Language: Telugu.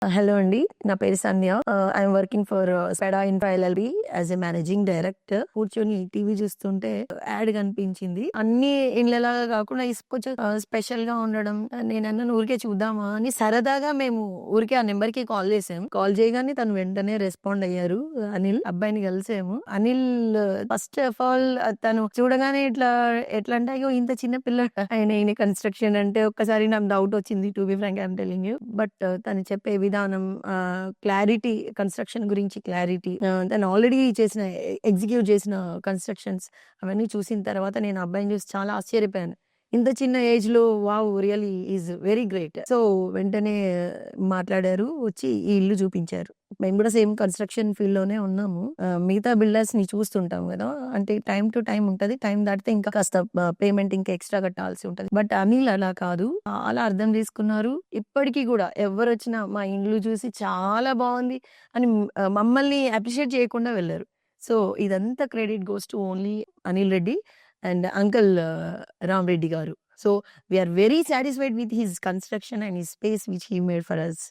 హలో అండి. నా పేరు సంధ్య. ఐయామ్ వర్కింగ్ ఫర్ స్పెడా infra LLB as a managing director. కూర్చొని టీవీ చూస్తుంటే యాడ్ కనిపించింది. అన్ని ఇళ్ళలాగా కాకుండా కొంచెం స్పెషల్‌గా ఉండడం. నేనన్నాను ఊరికే చూద్దామా అని సరదాగా మేము ఊరికే ఆ నంబర్‌కి కాల్ చేసాం. కాల్ చేయగానే తను వెంటనే రెస్పాండ్ అయ్యారు. అనిల్ అబ్బాయిని కలిసాము. అనిల్ ఫస్ట్ ఆఫ్ ఆల్ తను చూడగానే ఎట్లా అంటే అయ్యో! ఇంత చిన్న పిల్లోడా ఈయన కన్‌స్ట్రక్షన్ అంటే ఒక్కసారి నాకు డౌట్ వచ్చింది. To be frank I'm telling you. But తను చెప్పే విధానం, క్లారిటీ, కన్‌స్ట్రక్షన్ గురించి క్లారిటీ, తను ఆల్రెడీ ఎగ్జిక్యూట్ చేసిన కన్‌స్ట్రక్షన్స్ అవన్నీ చూసిన తర్వాత నేను ఆ అబ్బాయిని చూసి చాలా ఆశ్చర్యపోయాను. ఇంత చిన్న ఏజ్‌లో wow! Really is very great. So, వెంటనే మాట్లాడారు. వచ్చి ఈ ఇల్లు చూపించారు. మేము కూడా సేమ్ కన్‌స్ట్రక్షన్ ఫీల్డ్‌లోనే ఉన్నాము. మిగతా బిల్డర్స్‌ని చూస్తుంటాం గదా! అంటే టైమ్ టు టైమ్ ఉంటది. టైమ్ దాటితే ఇంకా కాస్త పేమెంట్ ఇంకా ఎక్స్‌ట్రా కట్టాల్సి ఉంటది. బట్ అనిల్ అలా కాదు. చాలా అర్థం చేసుకున్నారు. ఇప్పటికి గూడా ఎవ్వరొచ్చినా మా ఇల్లు చూసి చాలా బావుంది అని మమ్మల్ని అప్రిషియేట్ చేయకుండా వెళ్లరు. సో, ఇదంతా credit goes to only Anil Reddy and uncle Ram Reddy garu. So, we are very satisfied with his construction and his space which he made for us.